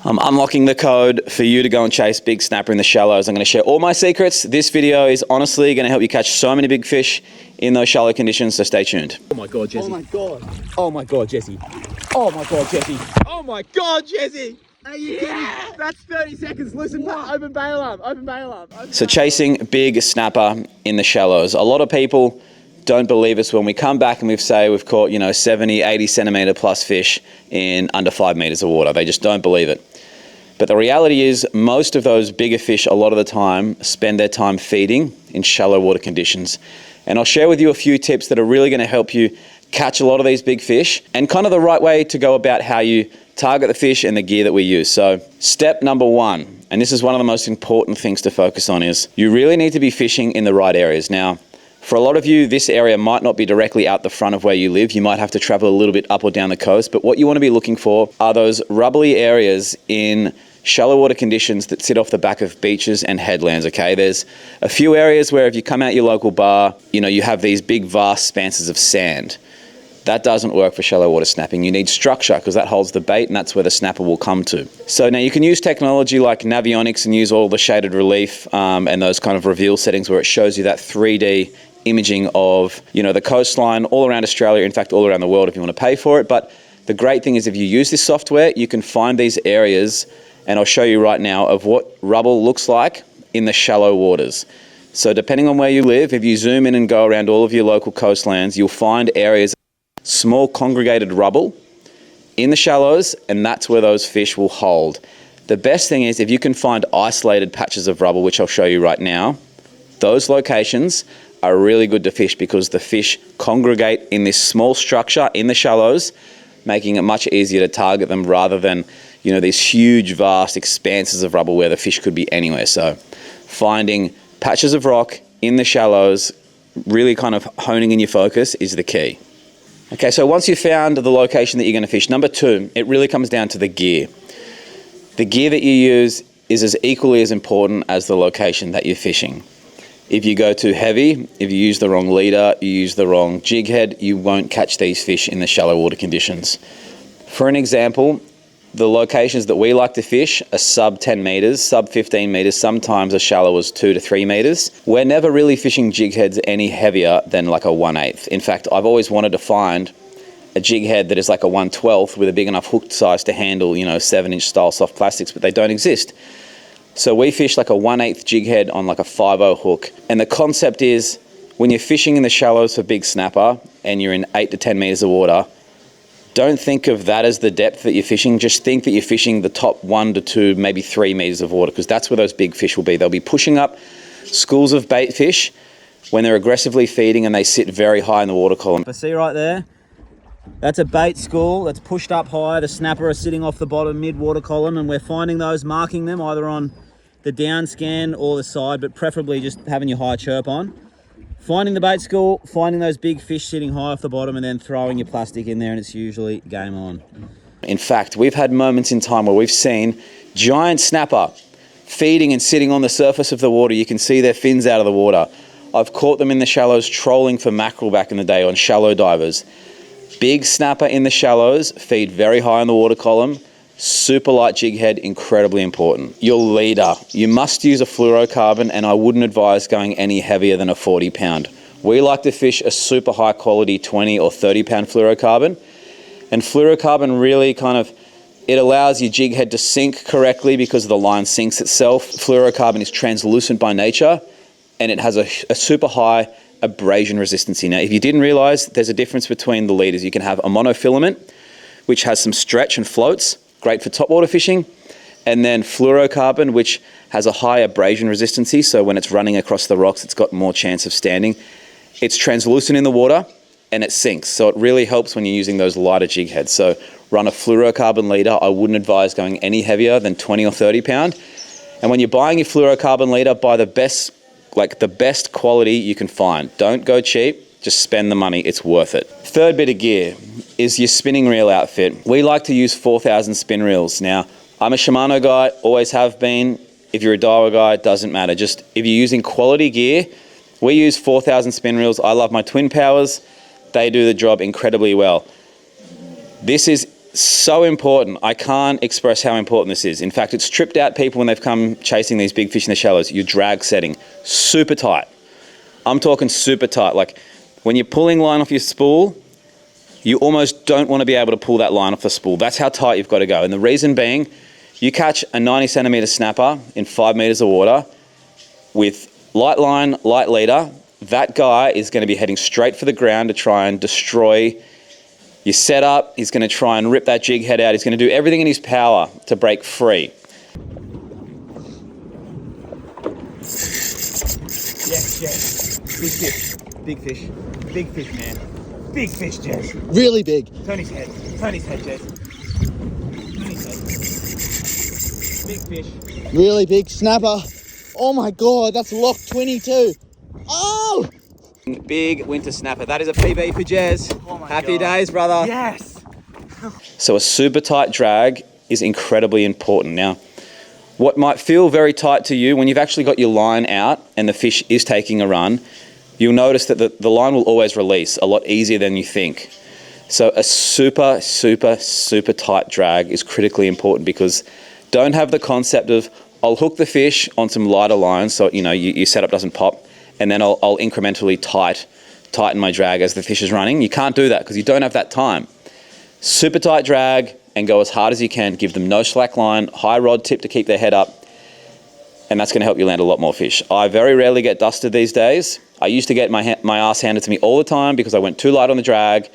I'm unlocking the code for you to go and chase big snapper in the shallows. I'm going to share all my secrets. This video is honestly going to help you catch so many big fish in those shallow conditions, so stay tuned. Oh my God, Jesse. Oh my God. Oh my God, Jesse. Oh my God, Jesse. Oh my God, Jesse. Are you kidding? That's 30 seconds. Listen, open bail arm. Open bail arm. So chasing big snapper in the shallows. A lot of people don't believe us when we come back and we say we've caught, 70, 80 centimeter plus fish in under 5 meters of water. They just don't believe it. But the reality is most of those bigger fish a lot of the time spend their time feeding in shallow water conditions. And I'll share with you a few tips that are really going to help you catch a lot of these big fish and kind of the right way to go about how you target the fish and the gear that we use. So step number one, and this is one of the most important things to focus on, is you really need to be fishing in the right areas. Now, for a lot of you, this area might not be directly out the front of where you live. You might have to travel a little bit up or down the coast, but what you want to be looking for are those rubbly areas in shallow water conditions that sit off the back of beaches and headlands, okay? There's a few areas where if you come out your local bar, you have these big vast expanses of sand. That doesn't work for shallow water snapping. You need structure because that holds the bait and that's where the snapper will come to. So now you can use technology like Navionics and use all the shaded relief and those kind of reveal settings where it shows you that 3D imaging of the coastline all around Australia, in fact all around the world if you want to pay for it. But the great thing is if you use this software, you can find these areas, and I'll show you right now of what rubble looks like in the shallow waters. So depending on where you live, if you zoom in and go around all of your local coastlands, you'll find areas, small congregated rubble in the shallows, and that's where those fish will hold. The best thing is if you can find isolated patches of rubble, which I'll show you right now, those locations are really good to fish because the fish congregate in this small structure in the shallows, making it much easier to target them rather than these huge vast expanses of rubble where the fish could be anywhere. So finding patches of rock in the shallows, really kind of honing in your focus is the key. Okay, so once you've found the location that you're going to fish, number two, it really comes down to the gear. The gear that you use is as equally as important as the location that you're fishing. If you go too heavy, if you use the wrong leader, you use the wrong jig head, you won't catch these fish in the shallow water conditions. For an example, the locations that we like to fish are sub 10 meters, sub 15 meters, sometimes as shallow as 2 to 3 meters. We're never really fishing jig heads any heavier than like a 1/8. In fact, I've always wanted to find a jig head that is like a 1/12 with a big enough hook size to handle, 7-inch style soft plastics, but they don't exist. So we fish like a 1/8 jig head on like a 5/0 hook. And the concept is when you're fishing in the shallows for big snapper and you're in 8 to 10 meters of water, don't think of that as the depth that you're fishing. Just think that you're fishing the top 1 to 2, maybe 3 meters of water, because that's where those big fish will be. They'll be pushing up schools of bait fish when they're aggressively feeding and they sit very high in the water column. I see right there, that's a bait school that's pushed up high. The snapper is sitting off the bottom mid-water column, and we're finding those, marking them either on the down scan or the side, but preferably just having your high chirp on. Finding the bait school, finding those big fish sitting high off the bottom, and then throwing your plastic in there, and it's usually game on. In fact, we've had moments in time where we've seen giant snapper feeding and sitting on the surface of the water. You can see their fins out of the water. I've caught them in the shallows trolling for mackerel back in the day on shallow divers. Big snapper in the shallows, feed very high in the water column. Super light jig head, incredibly important. Your leader, you must use a fluorocarbon, and I wouldn't advise going any heavier than a 40 pound. We like to fish a super high quality 20 or 30 pound fluorocarbon, and fluorocarbon really it allows your jig head to sink correctly because the line sinks itself. Fluorocarbon is translucent by nature, and it has a super high abrasion resistance. Now, if you didn't realize, there's a difference between the leaders. You can have a monofilament, which has some stretch and floats, great for topwater fishing, and then fluorocarbon, which has a high abrasion resistance, so when it's running across the rocks, it's got more chance of standing. It's translucent in the water, and it sinks, so it really helps when you're using those lighter jig heads. So run a fluorocarbon leader. I wouldn't advise going any heavier than 20 or 30 pound. And when you're buying your fluorocarbon leader, buy the best quality you can find. Don't go cheap. Just spend the money, it's worth it. Third bit of gear is your spinning reel outfit. We like to use 4,000 spin reels. Now, I'm a Shimano guy, always have been. If you're a Daiwa guy, it doesn't matter. Just if you're using quality gear, we use 4,000 spin reels. I love my Twin Powers. They do the job incredibly well. This is So important. I can't express how important this is. In fact, it's tripped out people when they've come chasing these big fish in the shallows. Your drag setting, super tight. I'm talking super tight. Like when you're pulling line off your spool, you almost don't want to be able to pull that line off the spool. That's how tight you've got to go. And the reason being, you catch a 90 centimeter snapper in 5 meters of water with light line, light leader, that guy is going to be heading straight for the ground to try and destroy your setup. He's going to try and rip that jig head out. He's going to do everything in his power to break free. Yes. Big fish. Big fish. Big fish, man. Big fish, Jez. Really big. Turn his head, Jez. Turn his head. Big fish. Really big snapper. Oh my God, that's lock 22. Oh! Big winter snapper. That is a PB for Jez. Oh my Happy God. days, brother. Yes. So a super tight drag is incredibly important. Now, what might feel very tight to you, when you've actually got your line out and the fish is taking a run, you'll notice that the line will always release a lot easier than you think. So a super tight drag is critically important, because don't have the concept of, I'll hook the fish on some lighter lines so your setup doesn't pop, and then I'll incrementally tighten my drag as the fish is running. You can't do that because you don't have that time. Super tight drag and go as hard as you can. Give them no slack line, high rod tip to keep their head up, and that's going to help you land a lot more fish. I very rarely get dusted these days. I used to get my ass handed to me all the time because I went too light on the drag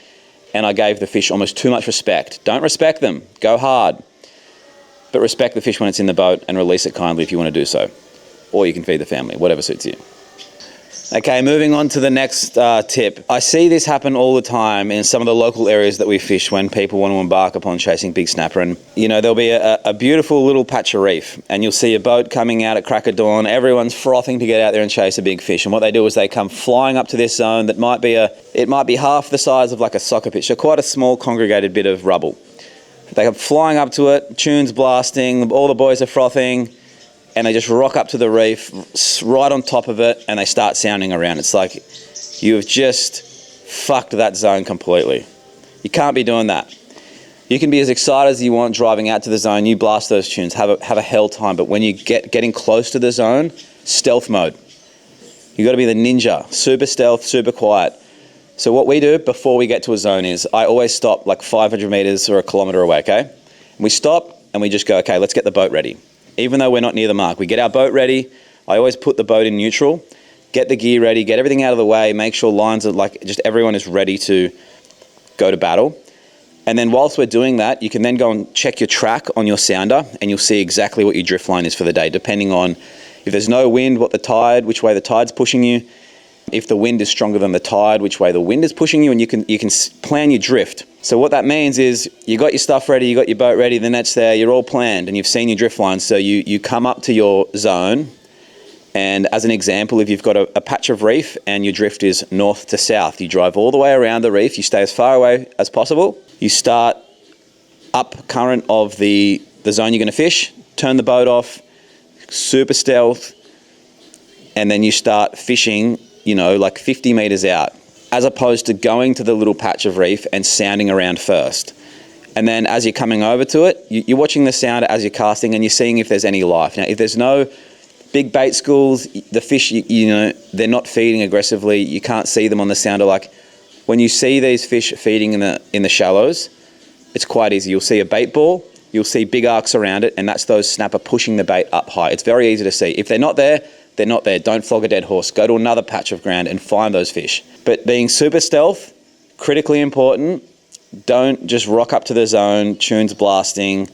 and I gave the fish almost too much respect. Don't respect them, go hard. But respect the fish when it's in the boat and release it kindly if you want to do so. Or you can feed the family, whatever suits you. Okay, moving on to the next tip. I see this happen all the time in some of the local areas that we fish when people want to embark upon chasing big snapper. And, there'll be a beautiful little patch of reef and you'll see a boat coming out at crack of dawn. Everyone's frothing to get out there and chase a big fish. And what they do is they come flying up to this zone that might be half the size of like a soccer pitch, so quite a small congregated bit of rubble. They come flying up to it, tunes blasting, all the boys are frothing, and they just rock up to the reef, right on top of it, and they start sounding around. It's like you have just fucked that zone completely. You can't be doing that. You can be as excited as you want driving out to the zone, you blast those tunes, have a hell time, but when you getting close to the zone, stealth mode. You've got to be the ninja, super stealth, super quiet. So what we do before we get to a zone is I always stop like 500 meters or a kilometer away, okay? And we stop and we just go, okay, let's get the boat ready. Even though we're not near the mark, we get our boat ready. I always put the boat in neutral, get the gear ready, get everything out of the way, make sure lines are just everyone is ready to go to battle. And then whilst we're doing that, you can then go and check your track on your sounder and you'll see exactly what your drift line is for the day, depending on if there's no wind, which way the tide's pushing you. If the wind is stronger than the tide, which way the wind is pushing you, and you can plan your drift. So what that means is you got your stuff ready, you got your boat ready, the net's there, you're all planned, and you've seen your drift line. So you come up to your zone, and as an example, if you've got a patch of reef and your drift is north to south, you drive all the way around the reef, you stay as far away as possible, you start up current of the zone you're going to fish, turn the boat off, super stealth, and then you start fishing like 50 meters out, as opposed to going to the little patch of reef and sounding around first. And then as you're coming over to it, you're watching the sounder as you're casting and you're seeing if there's any life. Now, if there's no big bait schools, the fish, they're not feeding aggressively. You can't see them on the sounder. Like when you see these fish feeding in the shallows, it's quite easy. You'll see a bait ball, you'll see big arcs around it, and that's those snapper pushing the bait up high. It's very easy to see. If they're not there, they're not there. Don't flog a dead horse. Go to another patch of ground and find those fish. But being super stealth, critically important. Don't just rock up to the zone, tunes blasting,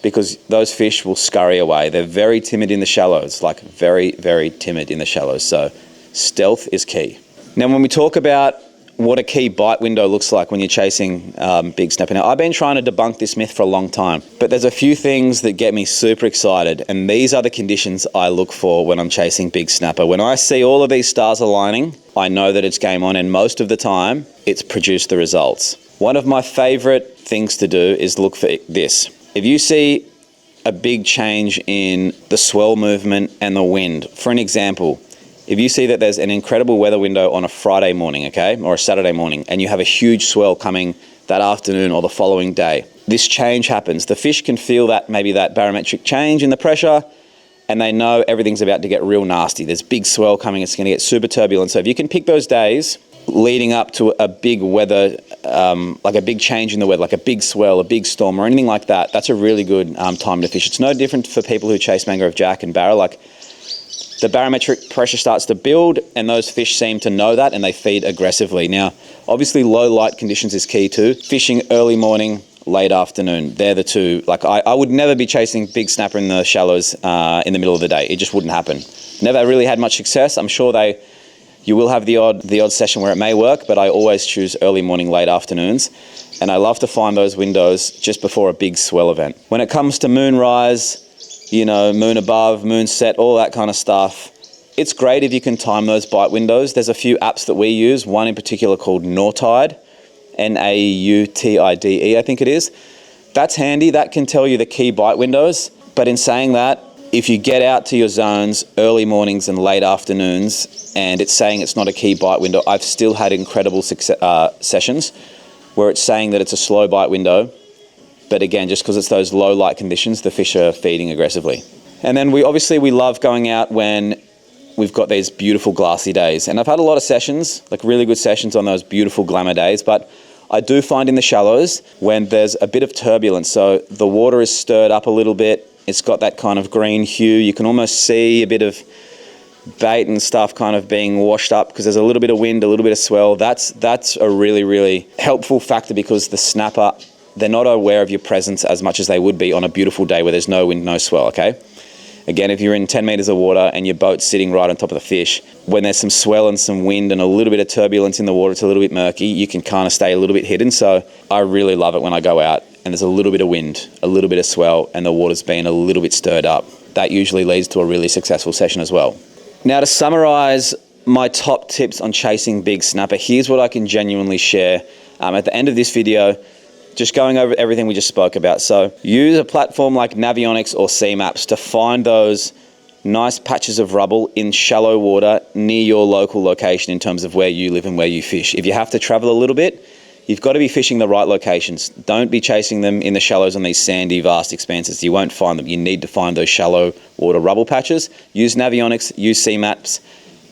because those fish will scurry away. They're very timid in the shallows, like very, very timid in the shallows. So stealth is key. Now, when we talk about what a key bite window looks like when you're chasing big snapper. Now, I've been trying to debunk this myth for a long time, but there's a few things that get me super excited, and these are the conditions I look for when I'm chasing big snapper. When I see all of these stars aligning, I know that it's game on, and most of the time, it's produced the results. One of my favorite things to do is look for this. If you see a big change in the swell movement and the wind, for an example, if you see that there's an incredible weather window on a Friday morning, okay, or a Saturday morning, and you have a huge swell coming that afternoon or the following day, this change happens. The fish can feel that, maybe that barometric change in the pressure, and they know everything's about to get real nasty. There's big swell coming, it's gonna get super turbulent. So if you can pick those days leading up to a big weather, like a big change in the weather, like a big swell, a big storm or anything like that, that's a really good time to fish. It's no different for people who chase mangrove jack and barra. Like, the barometric pressure starts to build and those fish seem to know that and they feed aggressively. Now, obviously low light conditions is key too. Fishing early morning, late afternoon, they're the two. Like, I would never be chasing big snapper in the shallows in the middle of the day. It just wouldn't happen. Never really had much success. I'm sure you will have the odd session where it may work, but I always choose early morning, late afternoons. And I love to find those windows just before a big swell event. When it comes to moonrise, you know, moon above, moon set, all that kind of stuff, it's great if you can time those bite windows. There's a few apps that we use, one in particular called Nautide, Nautide, I think it is. That's handy, that can tell you the key bite windows. But in saying that, if you get out to your zones early mornings and late afternoons and it's saying it's not a key bite window, I've still had incredible sessions where it's saying that it's a slow bite window. But again, just because it's those low light conditions, the fish are feeding aggressively. And then we love going out when we've got these beautiful glassy days. And I've had a lot of sessions, like really good sessions on those beautiful glamour days, but I do find in the shallows when there's a bit of turbulence, so the water is stirred up a little bit, it's got that kind of green hue, you can almost see a bit of bait and stuff kind of being washed up because there's a little bit of wind, a little bit of swell. That's a really, really helpful factor because the snapper, they're not aware of your presence as much as they would be on a beautiful day where there's no wind, no swell, okay? Again, if you're in 10 meters of water and your boat's sitting right on top of the fish, when there's some swell and some wind and a little bit of turbulence in the water, it's a little bit murky, you can kind of stay a little bit hidden. So I really love it when I go out and there's a little bit of wind, a little bit of swell, and the water's been a little bit stirred up. That usually leads to a really successful session as well. Now, to summarize my top tips on chasing big snapper, here's what I can genuinely share at the end of this video, just going over everything we just spoke about. So use a platform like Navionics or C-Maps to find those nice patches of rubble in shallow water near your local location in terms of where you live and where you fish. If you have to travel a little bit, you've got to be fishing the right locations. Don't be chasing them in the shallows on these sandy, vast expanses. You won't find them. You need to find those shallow water rubble patches. Use Navionics, use C-Maps,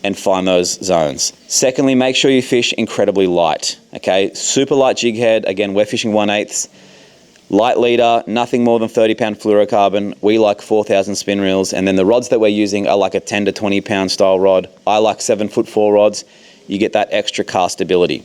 and find those zones. Secondly, make sure you fish incredibly light, okay? Super light jig head. Again, we're fishing 1/8. Light leader, nothing more than 30-pound fluorocarbon. We like 4,000 spin reels. And then the rods that we're using are like a 10 to 20-pound style rod. I like 7'4" rods. You get that extra castability.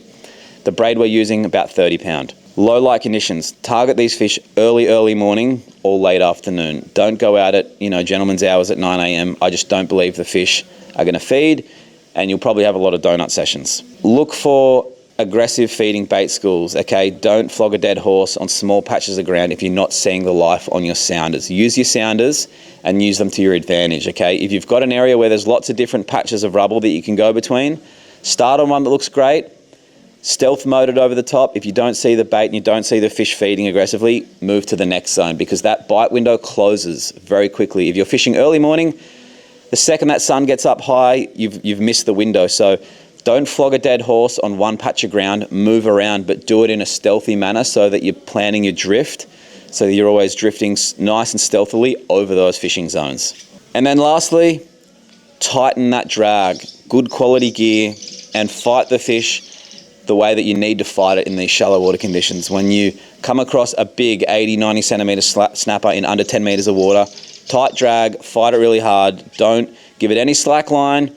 The braid we're using, about 30-pound. Low light conditions. Target these fish early morning or late afternoon. Don't go out at, gentlemen's hours at 9 a.m. I just don't believe the fish are going to feed, and you'll probably have a lot of donut sessions. Look for aggressive feeding bait schools, okay? Don't flog a dead horse on small patches of ground if you're not seeing the life on your sounders. Use your sounders and use them to your advantage, okay? If you've got an area where there's lots of different patches of rubble that you can go between, start on one that looks great, stealth mode it over the top. If you don't see the bait and you don't see the fish feeding aggressively, move to the next zone because that bite window closes very quickly. If you're fishing early morning, the second that sun gets up high, you've missed the window. So don't flog a dead horse on one patch of ground, move around, but do it in a stealthy manner so that you're planning your drift, so that you're always drifting nice and stealthily over those fishing zones. And then lastly, tighten that drag, good quality gear, and fight the fish the way that you need to fight it in these shallow water conditions. When you come across a big 80, 90 centimeter snapper in under 10 meters of water, tight drag, fight it really hard, don't give it any slack line,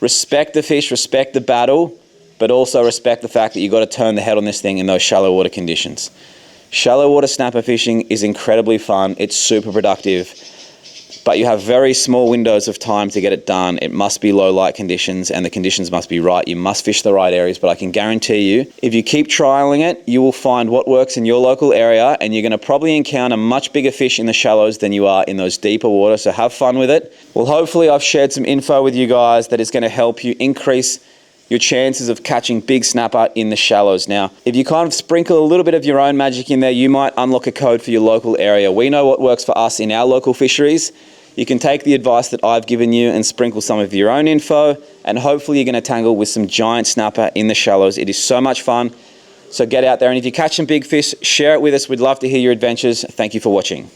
respect the fish, respect the battle, but also respect the fact that you've got to turn the head on this thing in those shallow water conditions. Shallow water snapper fishing is incredibly fun, it's super productive, but you have very small windows of time to get it done. It must be low light conditions and the conditions must be right. You must fish the right areas, but I can guarantee you, if you keep trialing it, you will find what works in your local area and you're going to probably encounter much bigger fish in the shallows than you are in those deeper waters, so have fun with it. Well, hopefully I've shared some info with you guys that is going to help you increase your chances of catching big snapper in the shallows. Now, if you kind of sprinkle a little bit of your own magic in there, you might unlock a code for your local area. We know what works for us in our local fisheries. You can take the advice that I've given you and sprinkle some of your own info, and hopefully you're going to tangle with some giant snapper in the shallows. It is so much fun, So get out there, and if you catch some big fish, share it with us. We'd love to hear your adventures. Thank you for watching.